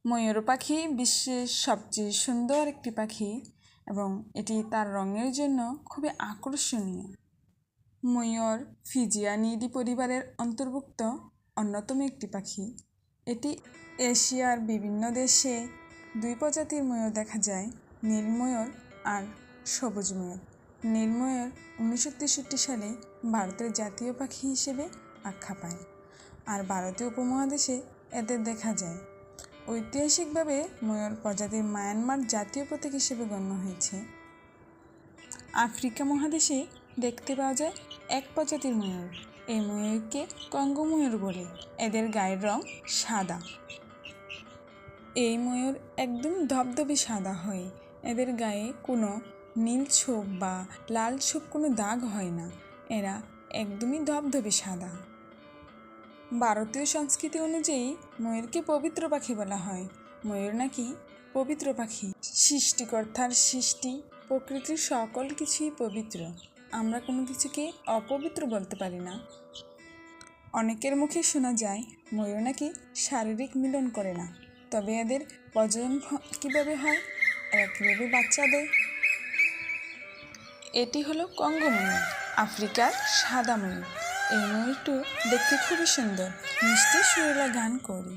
ময়ূর পাখি বিশ্বের সবচেয়ে সুন্দর একটি পাখি এবং এটি তার রঙের জন্য খুবই আকর্ষণীয়। ময়ূর ফিজিয়ানিডি পরিবারের অন্তর্ভুক্ত অন্যতম একটি পাখি। এটি এশিয়ার বিভিন্ন দেশে দুই প্রজাতির ময়ূর দেখা যায়, নীল ময়ূর আর সবুজ ময়ূর। নীল ময়ূর 1963 সালে ভারতের জাতীয় পাখি হিসেবে আখ্যা পায়, আর ভারতীয় উপমহাদেশে এদের দেখা যায়। ঐতিহাসিকভাবে ময়ূর প্রজাতির মায়ানমার জাতীয় প্রতীক হিসেবে গণ্য হয়েছে। আফ্রিকা মহাদেশে দেখতে পাওয়া যায় এক প্রজাতির ময়ূর। এই ময়ূরকে কঙ্গো ময়ূর বলে। এদের গায়ের রং সাদা। এই ময়ূর একদম ধবধবে সাদা হয়। এদের গায়ে কোনো নীল ছোপ বা লাল ছোপ কোনো দাগ হয় না। এরা একদমই ধবধবে সাদা। ভারতীয় সংস্কৃতি অনুযায়ী ময়ূরকে পবিত্র পাখি বলা হয়। ময়ূর নাকি পবিত্র পাখি। সৃষ্টিকর্তার সৃষ্টি, প্রকৃতির সকল কিছুই পবিত্র। আমরা কোনো কিছুকে অপবিত্র বলতে পারি না। অনেকের মুখে শোনা যায় ময়ূর নাকি শারীরিক মিলন করে না, তবে এদের প্রজনন কীভাবে হয়, এরা কীভাবে বাচ্চা দেয়। এটি হলো কঙ্গো ময়ূর, আফ্রিকার সাদা ময়ূর। এই ময়ূরটি দেখতে খুবই সুন্দর, মিষ্টি সুরেলা গান করে।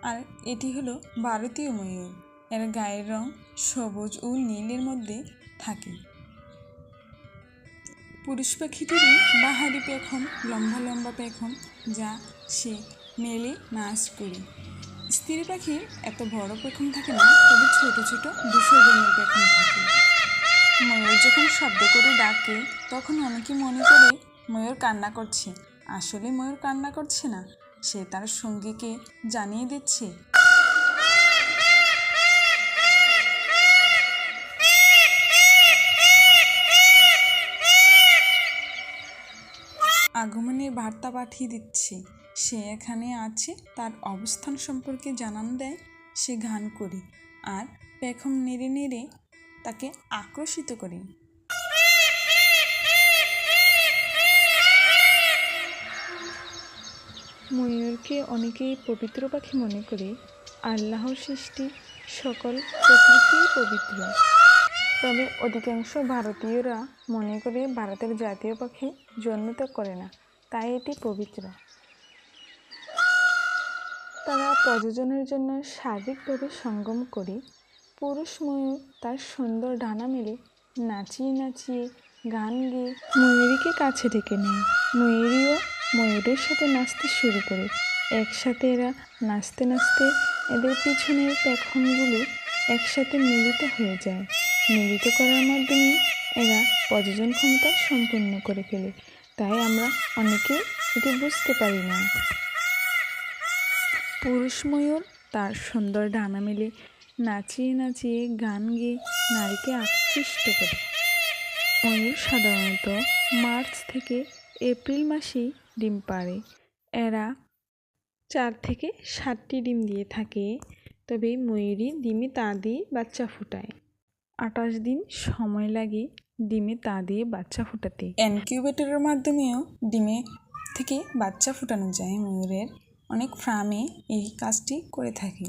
আর এটি হলো ভারতীয় ময়ূর। এর গায়ের রং সবুজ ও নীলের মধ্যে থাকে। পুরুষ পাখিটিরই বাহারি পেখম, লম্বা লম্বা পেখম, যা সে মেলে নাচ করে। স্ত্রী পাখির এত বড় পেখম থাকে না, তবে ছোট ছোট ধূসর রঙের পেখম থাকে। ময়ূর যখন শব্দ করে ডাকে তখন অনেকে মনে করে ময়ূর কান্না করছে। আসলে ময়ূর কান্না করছে না, সে তার সঙ্গীকে জানিয়ে দিচ্ছে আগমনের বার্তা পাঠিয়ে দিচ্ছে সে এখানে আছে। তার অবস্থান সম্পর্কে জানান দেয় সে গান করে আর পেখম নেড়ে নেড়ে তাকে আকর্ষিত করে। ময়ূরকে অনেকেই পবিত্র পাখি মনে করে। আল্লাহর সৃষ্টি সকল প্রকৃতি পবিত্র, তবে অধিকাংশ ভারতীয়রা মনে করে ভারতের জাতীয় পাখি জন্মত্যাগ করে না, তাই এটি পবিত্র। তারা প্রজননের জন্য শারীরিকভাবে সঙ্গম করে। পুরুষ ময়ূর তার সুন্দর ডানা মেলে নাচিয়ে নাচিয়ে গান গেয়ে ময়ূরীকে কাছে ডেকে নেয়। ময়ূরীও ময়ূরের সাথে নাচতে শুরু করে। একসাথে এরা নাচতে নাচতে এদের পিছনের পেখমগুলো একসাথে মিলিত হয়ে যায়। মিলিত করার মাধ্যমে এরা প্রজনন ক্ষমতা সম্পূর্ণ করে ফেলে, তাই আমরা অনেকেই এটি বুঝতে পারি না। পুরুষ ময়ূর তার সুন্দর ডানা মেলে নাচিয়ে নাচিয়ে গান গেয়ে নারীকে আকৃষ্ট করে। ময়ূর সাধারণত মার্চ থেকে এপ্রিল মাসেই ডিম পাড়ে। এরা 4 থেকে 7টি ডিম দিয়ে থাকে, তবে ময়ূরী ডিমে তা দিয়ে বাচ্চা ফোটায়। 28 দিন সময় লাগে ডিমে তা দিয়ে বাচ্চা ফোটাতে। ইনকিউবেটরের মাধ্যমেও ডিমে থেকে বাচ্চা ফোটানো যায়। ময়ূরের অনেক ফার্মে এই কাজটি করে থাকে।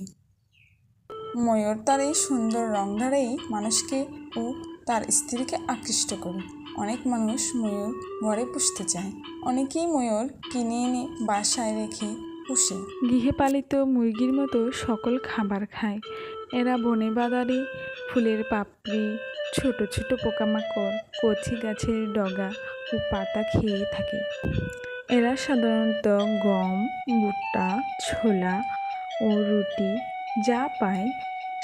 ময়ূর তার এই সুন্দর রং দ্বারাই মানুষকে ও তার স্ত্রীকে আকৃষ্ট করে। অনেক মানুষ ময়ূর ঘরে পুষতে চায়। অনেকেই ময়ূর কিনে এনে বাসায় রেখে পুষে। গৃহপালিত মুরগির মতো সকল খাবার খায়। এরা বনে বাদারে ফুলের পাপড়ি, ছোট ছোট পোকামাকড়, কচি গাছের ডগা ও পাতা খেয়ে থাকে। এরা সাধারণত গম, ভুট্টা, ছোলা ও রুটি যা পায়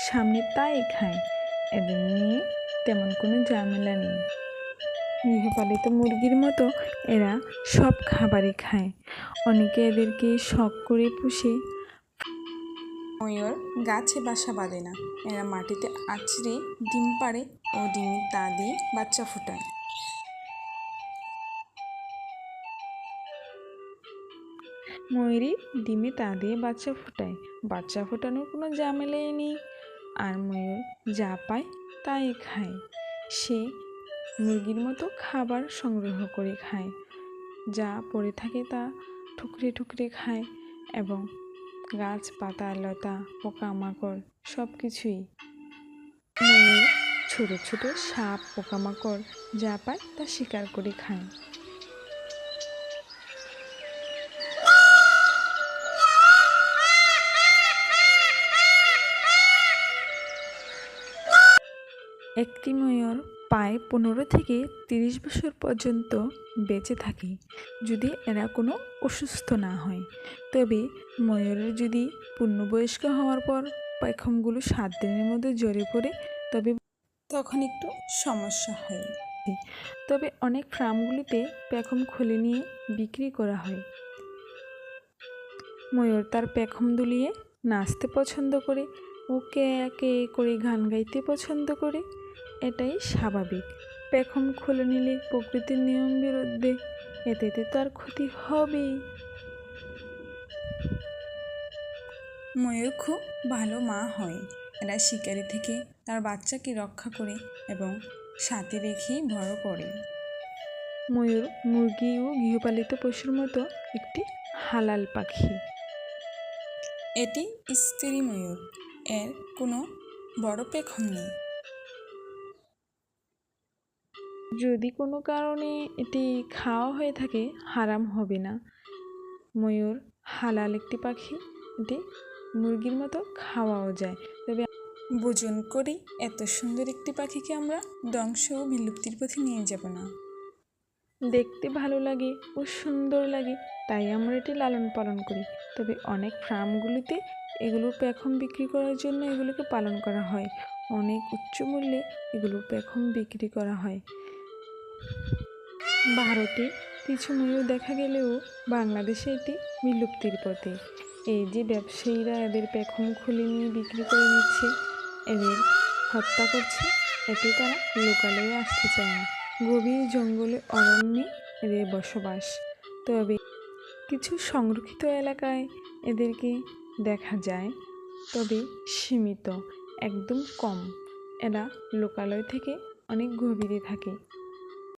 সামনে তাই খায়। এদের নিয়ে তেমন কোনো ঝামেলা নেই। গৃহপালিত মুরগির মতো এরা সব খাবারই খায়। অনেকে এদেরকে শখ করে পুষে। ময়ূর গাছে বাসা বাঁধে না, এরা মাটিতে আছড়ে ডিম পাড়ে ও ডিমের তা দিয়ে বাচ্চা ফোটায়। ময়ূরী ডিমে তা দিয়ে বাচ্চা ফোটায়। বাচ্চা ফোটানোর কোনো ঝামেলাই নেই। আর ময়ূর যা পায় তাই খায়। সে মুরগির মতো খাবার সংগ্রহ করে খায়, যা পড়ে থাকে তা ঠুকরে ঠুকরে খায় এবং গাছ পাতা লতা পোকামাকড় সব কিছুই। ময়ূর ছোট ছোট সাপ পোকামাকড় যা পায় তা শিকার করে খায়। একটি ময়ূর প্রায় 15 থেকে 30 বছর পর্যন্ত বেঁচে থাকে যদি এরা কোনো অসুস্থ না হয়। তবে ময়ূরের যদি পূর্ণবয়স্ক হওয়ার পর পেখমগুলো 7 দিনের মধ্যে ঝরে পড়ে তবে তখন একটু সমস্যা হয়। তবে অনেক ফার্মগুলিতে পেখম খুলে নিয়ে বিক্রি করা হয়। ময়ূর তার পেখম দুলিয়ে নাচতে পছন্দ করে ও কে কে করে গান গাইতে পছন্দ করে, এটাই স্বাভাবিক। পেখম খুলে নিলে প্রকৃতির নিয়ম বিরুদ্ধে, এতে তার ক্ষতি হবেই। ময়ূর খুব ভালো মা হয়। এরা শিকারি থেকে তার বাচ্চাকে রক্ষা করে এবং সাথে রেখেই বড় করে। ময়ূর মুরগি ও গৃহপালিত পশুর মতো একটি হালাল পাখি। এটি স্ত্রী ময়ূর, এর কোনো বড় পেখম নেই। যদি কোনো কারণে এটি খাওয়া হয়ে থাকে হারাম হবে না। ময়ূর হালাল একটি পাখি, এটি মুরগির মতো খাওয়াও যায়। তবে ভোজন করে এত সুন্দর একটি পাখিকে আমরা ধ্বংস ও বিলুপ্তির পথে নিয়ে যাব না। দেখতে ভালো লাগে ও সুন্দর লাগে, তাই আমরা এটি লালন পালন করি। তবে অনেক ফার্মগুলিতে এগুলোর পেখম বিক্রি করার জন্য এগুলোকে পালন করা হয়। অনেক উচ্চ মূল্যে এগুলোর পেখম বিক্রি করা হয়। ভারতে কিছু ময়ূর দেখা গেলেও বাংলাদেশে এটি বিলুপ্তির পথে। এই যে ব্যবসায়ীরা এদের পেখম খুলে নিয়ে বিক্রি করে নিচ্ছে, এদের হত্যা করছে, এতে তারা লোকালয়ে আসতে চায় না। গভীর জঙ্গলে অরণ্যে এদের বসবাস। তবে কিছু সংরক্ষিত এলাকায় এদেরকে দেখা যায়, তবে সীমিত, একদম কম। এরা লোকালয় থেকে অনেক গভীরে থাকে।